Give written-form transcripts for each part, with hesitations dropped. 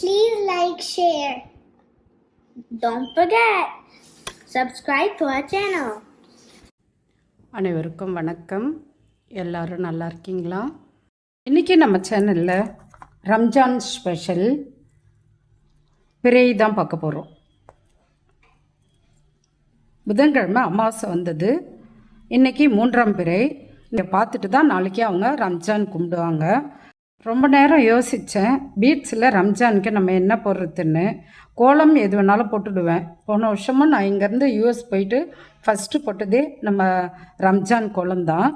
Please like, share. Don't forget, subscribe to our channel. அனைவருக்கும் வணக்கம். எல்லாரும் நல்லா இருக்கீங்களா? இன்றைக்கி நம்ம சேனலில் ரம்ஜான் ஸ்பெஷல் பிறை தான் பார்க்க போகிறோம். புதன்கிழமை அமாவாசை வந்தது. இன்றைக்கி 3ஆம் பிறை. இதை பார்த்துட்டு தான் நாளைக்கு அவங்க ரம்ஜான் கும்பிடுவாங்க. ரொம்ப நேரம் யோசித்தேன், பீட்ஸில் ரம்ஜானுக்கு நம்ம என்ன போடுறதுன்னு. கோலம் எது வேணாலும் போட்டுடுவேன். போன வருஷமும் நான் இங்கேருந்து யூஎஸ் போயிட்டு ஃபஸ்ட்டு போட்டதே நம்ம ரம்ஜான் கோலம் தான்.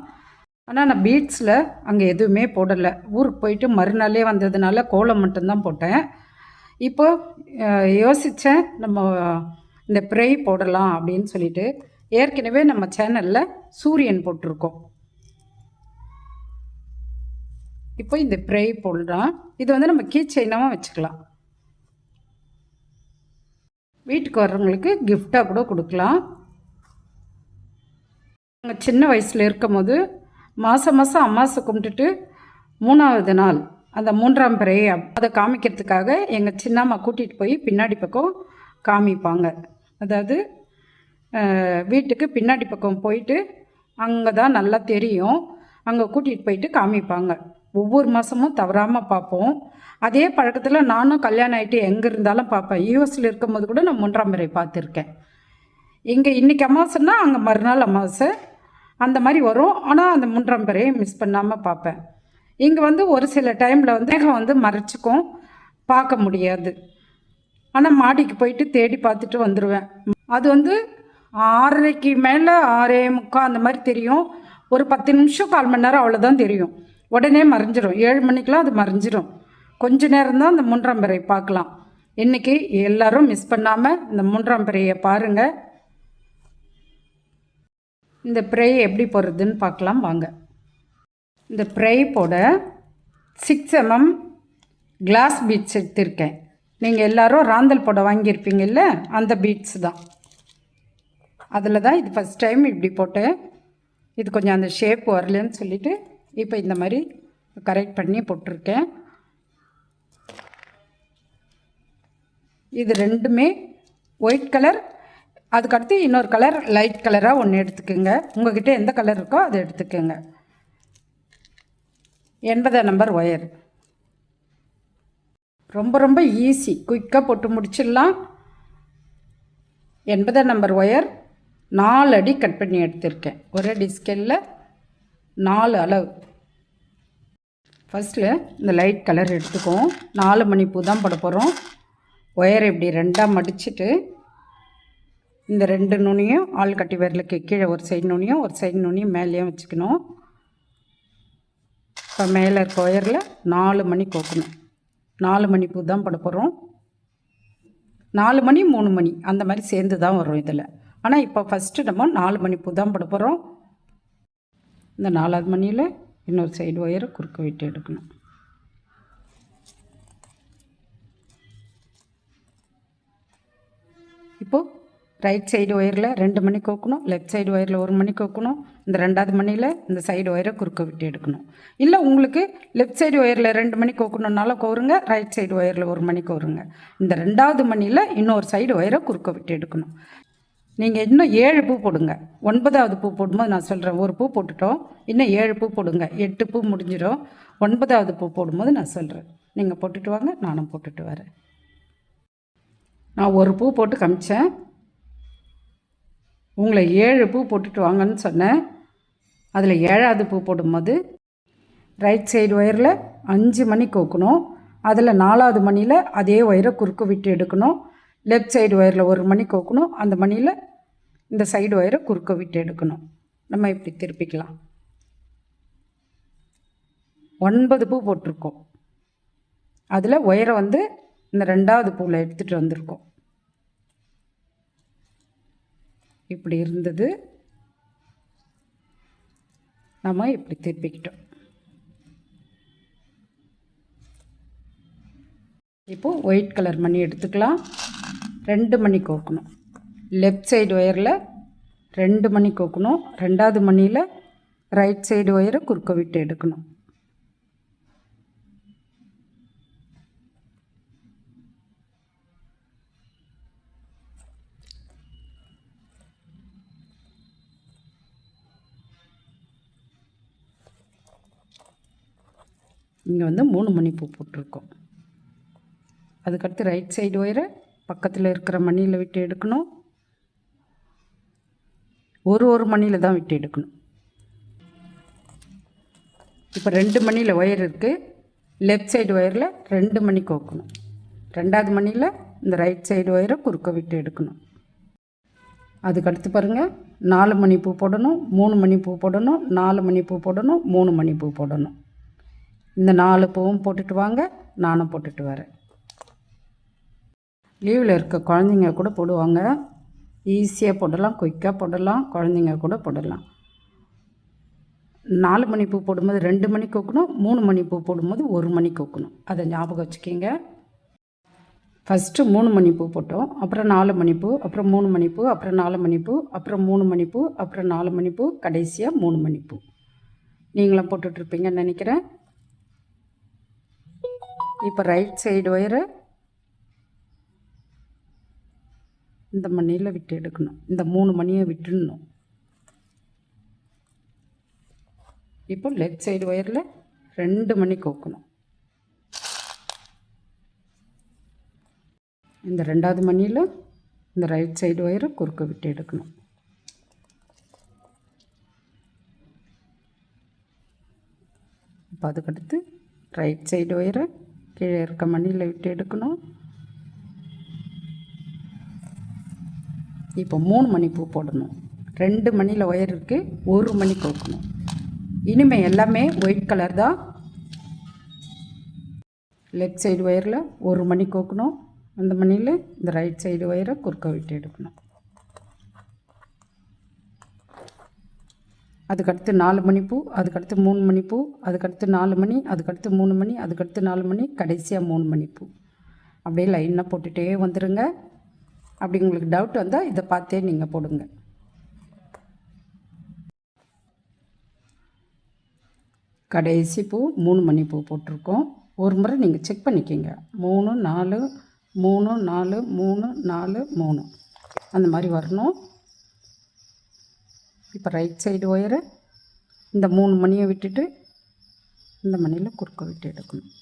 ஆனால் நான் பீட்ஸில் அங்கே எதுவுமே போடலை. ஊருக்கு போயிட்டு மறுநாளே வந்ததுனால கோலம் மட்டும்தான் போட்டேன். இப்போது யோசித்தேன், நம்ம இந்த ப்ரை போடலாம் அப்படின்னு சொல்லிட்டு. ஏற்கனவே நம்ம சேனலில் சூரியன் போட்டிருக்கோம். இப்போ இந்த ப்ரை போடுறோம். இது வந்து நம்ம கீ செயினாகவும் வச்சுக்கலாம். வீட்டுக்கு வர்றவங்களுக்கு கிஃப்டாக கூட கொடுக்கலாம். நாங்கள் சின்ன வயசில் இருக்கும் போது மாதம் அமாவாசை கும்பிட்டுட்டு 3ஆவது நாள் அந்த 3ஆம் பிறை அதை காமிக்கிறதுக்காக எங்கள் சின்னம்மா கூட்டிகிட்டு போய் பின்னாடி பக்கம் காமிப்பாங்க. அதாவது வீட்டுக்கு பின்னாடி பக்கம் போயிட்டு அங்கே தான் நல்லா தெரியும், அங்கே கூட்டிகிட்டு போயிட்டு காமிப்பாங்க. ஒவ்வொரு மாதமும் தவறாமல் பார்ப்போம். அதே பழக்கத்தில் நானும் கல்யாணம் ஆகிட்டு எங்கே இருந்தாலும் பார்ப்பேன். யூஎஸில் இருக்கும்போது கூட நான் 3ஆம் பிறை பார்த்துருக்கேன். இங்கே இன்றைக்கி அமாவாசைன்னா அங்கே மறுநாள் அமாவாசை அந்த மாதிரி வரும். ஆனால் அந்த 3ஆம் பிறையை மிஸ் பண்ணாமல் பார்ப்பேன். இங்கே வந்து ஒரு சில டைமில் வந்து மேகம் வந்து மறைச்சிக்கும், பார்க்க முடியாது. ஆனால் மாடிக்கு போயிட்டு தேடி பார்த்துட்டு வந்துடுவேன். அது வந்து 6:30க்கு மேலே 6:45 அந்த மாதிரி தெரியும். ஒரு 10 நிமிஷம் 1/4 மணி நேரம் அவ்வளோதான் தெரியும். உடனே மறைஞ்சிரும். 7 மணிக்கெலாம் அது மறைஞ்சிரும். கொஞ்ச நேரம் தான் அந்த 3ஆம் பிறை பார்க்கலாம். இன்றைக்கி எல்லோரும் மிஸ் பண்ணாமல் இந்த 3ஆம் பிறையை பாருங்கள். இந்த ப்ரை எப்படி போடுறதுன்னு பார்க்கலாம் வாங்க. இந்த ப்ரை போட 6 mm கிளாஸ் பீட்ஸ் எடுத்திருக்கேன். நீங்கள் எல்லோரும் ராந்தல் போட வாங்கியிருப்பீங்கல்ல, அந்த பீட்ஸ் தான். அதில் தான் இது ஃபஸ்ட் டைம் இப்படி போட்டேன். இது கொஞ்சம் அந்த ஷேப் வரலன்னு சொல்லிவிட்டு இப்போ இந்த மாதிரி கரெக்ட் பண்ணி போட்டிருக்கேன். இது ரெண்டுமே ஒயிட் கலர். அதுக்கடுத்து இன்னொரு கலர் லைட் கலராக ஒன்று எடுத்துக்கோங்க. உங்கள்கிட்ட எந்த கலர் இருக்கோ அதை எடுத்துக்கோங்க. 80 நம்பர் ஒயர். ரொம்ப ஈஸி, குயிக்காக போட்டு முடிச்சிடலாம். 80 நம்பர் ஒயர் 4 அடி கட் பண்ணி எடுத்திருக்கேன். ஒரே டிஸ்கெல்லில் 4 அளவு. ஃபஸ்ட்டில் இந்த லைட் கலர் எடுத்துக்குவோம். 4 மணி பூ தான் போட போகிறோம். ஒயரை இப்படி 2ஆக மடிச்சுட்டு இந்த 2 நுனியும் ஆள்கட்டி விரலுக்கு கீழே ஒரு சைடு நுனியும் ஒரு சைடு நுனியும் மேலேயும் வச்சுக்கணும். இப்போ மேலே இருக்க ஒயரில் 4 மணி கோக்கணும். 4 மணி பூ தான் போட போகிறோம். 4 மணி 3 மணி அந்த மாதிரி சேர்ந்து தான் வரும் இதில். ஆனால் இப்போ ஃபஸ்ட்டு நம்ம 4 மணி பூ தான் போட போகிறோம். இந்த 4ஆவது மணியில் இன்னொரு சைடு ஒயரை குறுக்க விட்டு எடுக்கணும். இப்போது ரைட் சைடு ஒயரில் 2 மணி கோக்கணும், லெஃப்ட் சைடு ஒயரில் 1 மணி கோக்கணும். இந்த 2ஆவது மணியில் இந்த சைடு ஒயரை குறுக்க விட்டு எடுக்கணும். இல்லை உங்களுக்கு லெஃப்ட் சைடு ஒயரில் 2 மணி கோக்கணுன்னாலும் கோருங்க, ரைட் சைடு ஒயரில் 1 மணி கோருங்க. இந்த 2ஆவது மணியில் இன்னொரு சைடு ஒயரை குறுக்க விட்டு எடுக்கணும். நீங்கள் இன்னும் 7 பூ போடுங்க. 9ஆவது பூ போடும்போது நான் சொல்கிறேன். ஒரு பூ போட்டுட்டோம், இன்னும் 7 பூ போடுங்க. 8 பூ முடிஞ்சிடும். 9ஆவது பூ போடும்போது நான் சொல்கிறேன். நீங்கள் போட்டுட்டு வாங்க, நானும் போட்டுட்டு வரேன். நான் ஒரு பூ போட்டு காமிச்சேன், உங்களை 7 பூ போட்டுட்டு வாங்கன்னு சொன்னேன். அதில் 7ஆவது பூ போடும்போது ரைட் சைடு ஒயரில் 5 மணி கோக்கணும். அதில் 4ஆவது மணியில் அதே ஒயரை குறுக்க விட்டு எடுக்கணும். லெஃப்ட் சைடு ஒயரில் 1 மணி கோக்கணும். அந்த மணியில் இந்த சைடு ஒயரை குறுக்க விட்டு எடுக்கணும். நம்ம இப்படி திருப்பிக்கலாம். 9 பூ போட்டிருக்கோம். அதில் ஒயரை வந்து இந்த 2ஆவது பூவில் எடுத்துகிட்டு வந்திருக்கோம். இப்படி இருந்தது, நம்ம இப்படி திருப்பிக்கிட்டோம். இப்போது ஒயிட் கலர் மணி எடுத்துக்கலாம். 2 மணி கோக்கணும். லெஃப்ட் சைடு ஒயரில் 2 மணி கோக்கணும். 2ஆவது மணியில் ரைட் சைடு ஒயரை குறுக்க விட்டு எடுக்கணும். இங்கே வந்து 3 மணிப்பூ போட்டிருக்கோம். அதுக்கடுத்து ரைட் சைடு ஒயரை பக்கத்தில் இருக்கிற மணியில் விட்டு எடுக்கணும். ஒரு மணியில் தான் விட்டு எடுக்கணும். இப்போ 2 மணியில் ஒயர் இருக்குது. லெஃப்ட் சைடு ஒயரில் 2 மணி கோக்கணும். 2வது மணியில் இந்த ரைட் சைடு ஒயரை குறுக்க விட்டு எடுக்கணும். அதுக்கடுத்து பாருங்கள், 4 மணி பூ போடணும், 3 மணி பூ போடணும், 4 மணி பூ போடணும், 3 மணி பூ போடணும். இந்த 4 பூவும் போட்டுட்டு வாங்க, நானும் போட்டுட்டு வரேன். லீவில் இருக்க குழந்தைங்க கூட போடுவாங்க. ஈஸியாக போடலாம், குயிக்காக போடலாம், குழந்தைங்க கூட போடலாம். 4 மணி பூ போடும்போது 2 மணி கோக்கணும், 3 மணி பூ போடும்போது 1 மணி கோக்கணும். அதை ஞாபகம் வச்சுக்கிங்க. ஃபஸ்ட்டு 3 மணி பூ போட்டோம், அப்புறம் 4 மணி பூ, அப்புறம் 3 மணி பூ, அப்புறம் 4 மணி பூ, அப்புறம் 3 மணி பூ, அப்புறம் 4 மணி பூ, கடைசியாக 3 மணி பூ. நீங்களும் போட்டுட்ருப்பீங்கன்னு நினைக்கிறேன். இப்போ ரைட் சைடு ஒயரை இந்த மணியில் விட்டு எடுக்கணும். இந்த 3 மணியை விட்டுடணும். இப்போ லெஃப்ட் சைடு ஒயரில் 2 மணி கோக்கணும். இந்த 2வது மணியில் இந்த ரைட் சைடு ஒயரை குறுக்க விட்டு எடுக்கணும். இப்போ அதுக்கடுத்து ரைட் சைடு ஒயரை கீழே இருக்க மணியில் விட்டு எடுக்கணும். இப்போ 3 மணி பூ போடணும். 2 மணியில் ஒயர் இருக்குது, 1 மணி கோக்கணும். இனிமேல் எல்லாமே ஒயிட் கலர் தான். லெஃப்ட் சைடு ஒயரில் 1 மணி கோக்கணும். அந்த மணியில் இந்த ரைட் சைடு ஒயரை குறுக்க விட்டு எடுக்கணும். அதுக்கடுத்து 4 மணி பூ, அதுக்கடுத்து 3 மணி பூ, அதுக்கடுத்து 4 மணி, அதுக்கடுத்து 3 மணி, அதுக்கடுத்து 4 மணி, கடைசியாக 3 மணி பூ. அப்படியே லைனாக போட்டுகிட்டே வந்துடுங்க. அப்படி உங்களுக்கு டவுட் வந்தால் இதை பார்த்தே நீங்கள் போடுங்க. கடைசி பூ 3 மணி பூ போட்டிருக்கோம். ஒரு முறை நீங்கள் செக் பண்ணிக்கிங்க. 3 4 3 4 3 4 3 அந்த மாதிரி வரணும். இப்போ ரைட் சைடு ஒயரை இந்த 3 மணியை விட்டுட்டு இந்த மணியில் குறுக்க விட்டு எடுக்கணும்.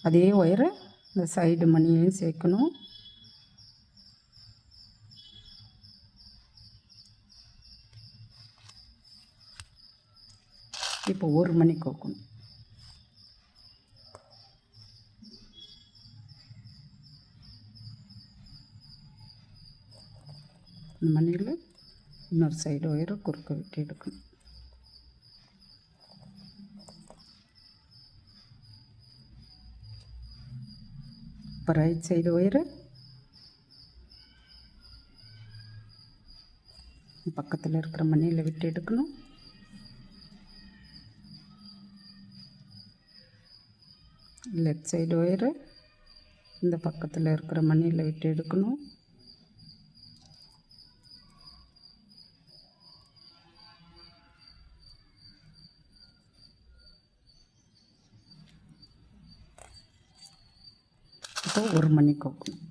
அதே ஒயரை இந்த சைடு மணியையும் சேர்க்கணும். இப்போ 1 மணி கோக்கணும். இந்த மணியில் இன்னொரு சைடு ஒயரை குறுக்க விட்டு எடுக்கணும். இப்போ ரைட் சைடு ஒயரை பக்கத்தில் இருக்கிற மணியில் விட்டு எடுக்கணும். லெஃப்ட் சைடு ஒயரை இந்த பக்கத்தில் இருக்கிற மணியில் விட்டு எடுக்கணும். இப்போ 1 மணி கோக்கணும்.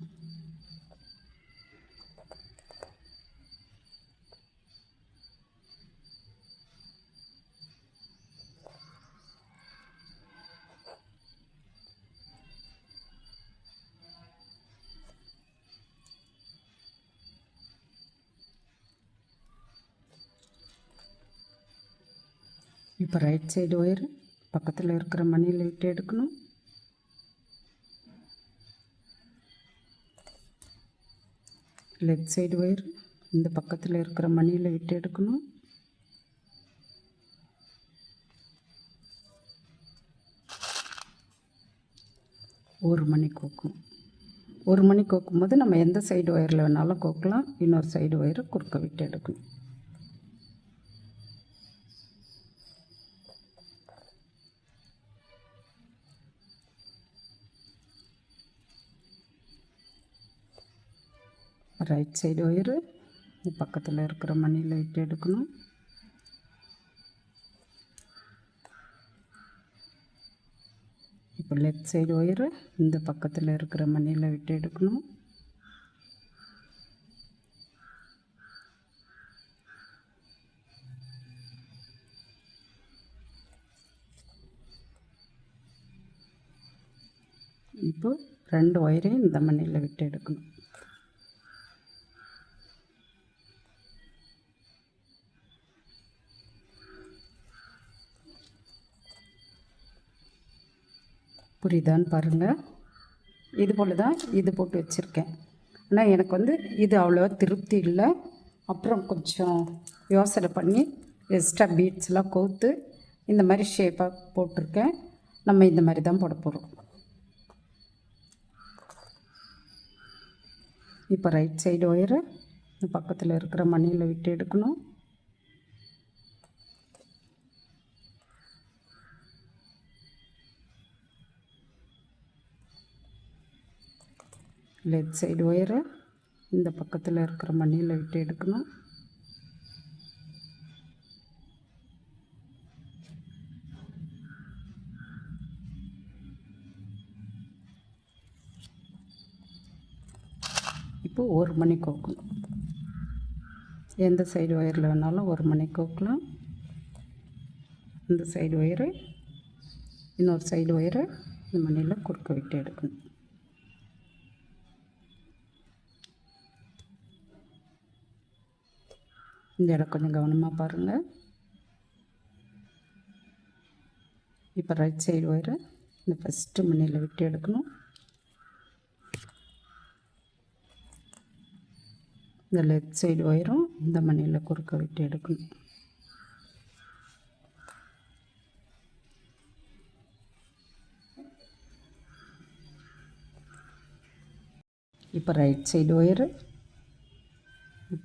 இப்போ ரைட் சைடு ஒயர் பக்கத்தில் இருக்கிற மணியில் விட்டு எடுக்கணும். லெஃப்ட் சைடு ஒயர் இந்த பக்கத்தில் இருக்கிற மணியில் விட்டு எடுக்கணும். ஒரு மணி கோக்கணும். 1 மணி கோக்கும்போது நம்ம எந்த சைடு ஒயரில் வேணாலும் கோக்கலாம். இன்னொரு சைடு ஒயரை குறுக்க விட்டு எடுக்கணும். ரைட் சைடு ஒயரு பக்கத்தில் இருக்கிற மணியில் விட்டு எடுக்கணும். இப்போ லெஃப்ட் சைடு ஒயரு இந்த பக்கத்தில் இருக்கிற மணியில் விட்டு எடுக்கணும். இப்போ 2 ஒயரையும் இந்த மணியில் விட்டு எடுக்கணும். புரியுதான்னு பாருங்கள். இது போல் தான் இது போட்டு வச்சுருக்கேன். ஆனால் எனக்கு இது அவ்வளோவா திருப்தி இல்லை. அப்புறம் கொஞ்சம் யோசனை பண்ணி எக்ஸ்ட்ரா பீட்ஸ்லாம் கோர்த்து இந்த மாதிரி ஷேப்பாக போட்டிருக்கேன். நம்ம இந்த மாதிரி தான் போட போகிறோம். இப்போ ரைட் சைடு ஒயரை பக்கத்தில் இருக்கிற மணியில் விட்டு எடுக்கணும். லெஃப்ட் சைடு ஒயரை இந்த பக்கத்தில் இருக்கிற மணியில் விட்டு எடுக்கணும். இப்போ ஒரு மணி கோக்கணும். எந்த சைடு ஒயரில் வேணாலும் ஒரு மணி கோக்கலாம். இந்த சைடு ஒயரு இன்னொரு சைடு ஒயரை இந்த மணியில் குறுக்க விட்டு எடுக்கணும். இந்த இடம் கொஞ்சம் கவனமாக பாருங்கள். இப்போ ரைட் சைடு ஒயரை இந்த ஃபஸ்ட்டு மணியில் விட்டு எடுக்கணும். இந்த லெஃப்ட் சைடு ஒயரும் இந்த மணியில் குறுக்க விட்டு எடுக்கணும். இப்போ ரைட் சைடு ஒயரு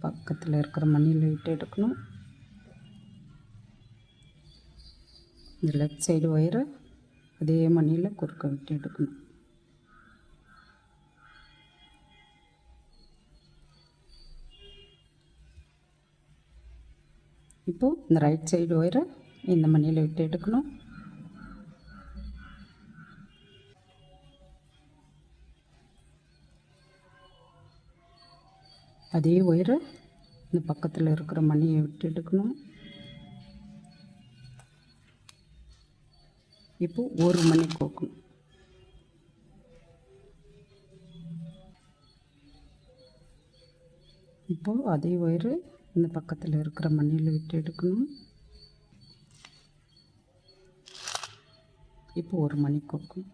பக்கத்தில் இருக்கிற மணியில் விட்டு எடுக்கணும். இந்த லெஃப்ட் சைடு ஒயரை அதே மணியில் குறுக்க விட்டு எடுக்கணும். இப்போது இந்த ரைட் சைடு ஒயரை இந்த மணியில் விட்டு எடுக்கணும். அதே ஒயரை இந்த பக்கத்தில் இருக்கிற மணியை விட்டு எடுக்கணும். இப்போ ஒரு மணி கோக்கணும். இப்போது அதே ஒயரு இந்த பக்கத்தில் இருக்கிற மணியில் விட்டு எடுக்கணும். இப்போ ஒரு மணி கோக்கணும்.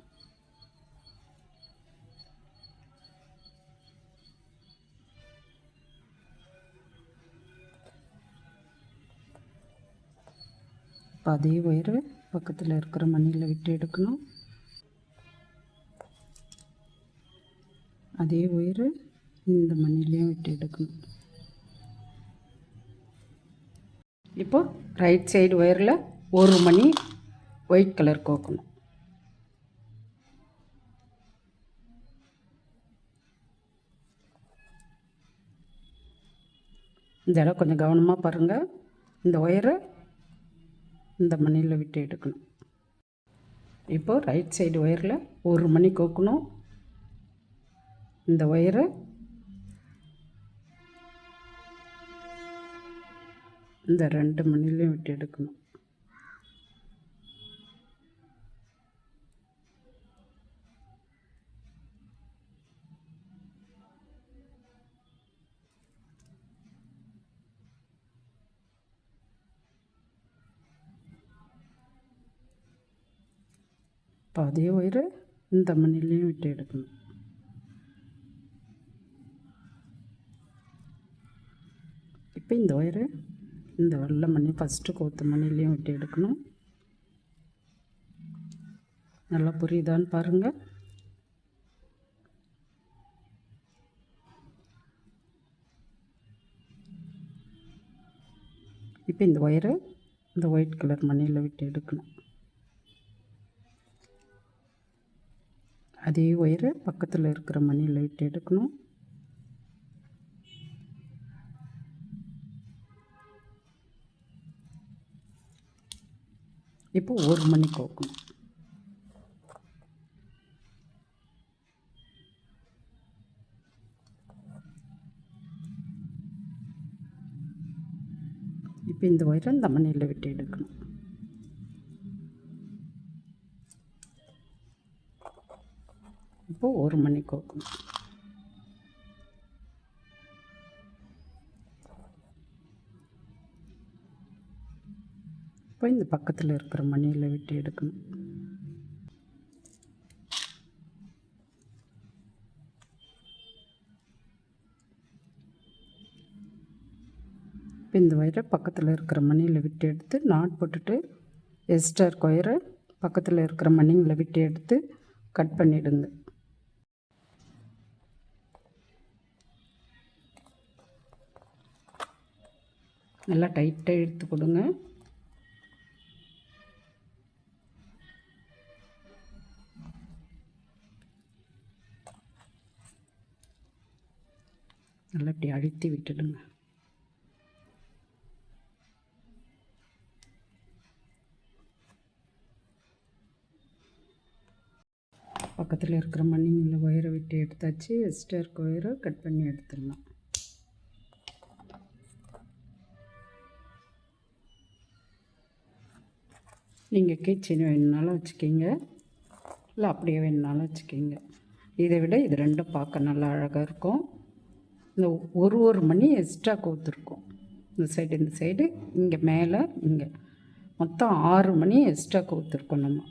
இப்போ அதே ஒயரு பக்கத்தில் இருக்கிற மணியில் விட்டு எடுக்கணும். அதே ஒயரு இந்த மணிலையும் விட்டு எடுக்கணும். இப்போ ரைட் சைடு ஒயரில் ஒரு மணி ஒயிட் கலர் கோக்கணும். இந்த இடம் கொஞ்சம் கவனமாக பாருங்கள். இந்த ஒயரை இந்த மணியில் விட்டு எடுக்கணும். இப்போது ரைட் சைடு ஒயரில் ஒரு மணி கோக்கணும். இந்த ஒயரை இந்த 2 மணிலையும் விட்டு எடுக்கணும். இப்போ அதே ஒயரு இந்த மணிலையும் விட்டு எடுக்கணும். இப்போ இந்த ஒயரு இந்த வெள்ளை மணி ஃபஸ்ட்டு கோத்த மணிலையும் விட்டு எடுக்கணும். நல்லா புரியுதான்னு பாருங்கள். இப்போ இந்த ஒயரை இந்த ஒயிட் கலர் மணியில் விட்டு எடுக்கணும். அதே ஒயரை பக்கத்தில் இருக்கிற மணியில் விட்டு எடுக்கணும். இப்போ ஒரு மணி கோக்கணும். இப்போ இந்த ஒயரை இந்த மணியில் விட்டு எடுக்கணும். அப்போது 1 மணி கோக்கணும். இப்போ இந்த பக்கத்தில் இருக்கிற மணியில் விட்டு எடுக்கணும். இப்போ இந்த ஒயரை பக்கத்தில் இருக்கிற மணியில் விட்டு எடுத்து நாட் போட்டுட்டு எக்ஸ்ட்ரா ஒயரை பக்கத்தில் இருக்கிற மணிங்களை விட்டு எடுத்து கட் பண்ணிவிடுங்க. நல்லா டைட்டாக இழுத்து கொடுங்க. நல்லா இப்படி அழுத்தி விட்டுடுங்க. பக்கத்தில் இருக்கிற மணிங்களில் ஒயரை விட்டு எடுத்தாச்சு. எக்ஸ்ட்ரா ஒயரை கட் பண்ணி எடுத்துடலாம். நீங்கள் கீச்செயின் வேணுனாலும் வச்சுக்கிங்க, இல்லை அப்படியே வேணுனாலும் வச்சுக்கிங்க. இதை விட இது ரெண்டும் பார்க்க நல்லா அழகாக இருக்கும். இந்த ஒரு மணி எக்ஸ்ட்ரா கோத்துருக்கும். இந்த சைடு இங்கே மேலே இங்கே மொத்தம் 6 மணி எக்ஸ்ட்ரா கோத்துருக்கோம். நம்ம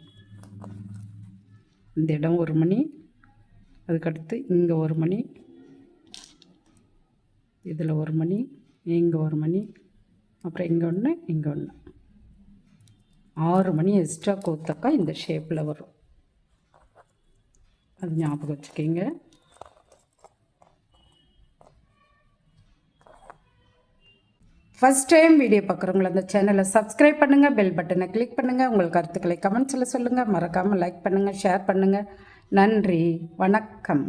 இந்த இடம் 1 மணி, அதுக்கடுத்து இங்கே 1 மணி, இதில் 1 மணி, இங்கே 1 மணி, அப்புறம் இங்கே ஒன்று, இங்கே ஒன்று. 6 மணி எக்ஸ்ட்ரா கோத்தாக்கா இந்த ஷேப்பில் வரும். அது ஞாபகம் வச்சுக்கிங்க. ஃபஸ்ட் டைம் வீடியோ பார்க்குறவங்கள அந்த சேனலை சப்ஸ்கிரைப் பண்ணுங்கள், பெல் பட்டனை கிளிக் பண்ணுங்கள். உங்கள் கருத்துக்களை கமெண்ட்ஸில் சொல்லுங்கள். மறக்காமல் லைக் பண்ணுங்கள், ஷேர் பண்ணுங்கள். நன்றி, வணக்கம்.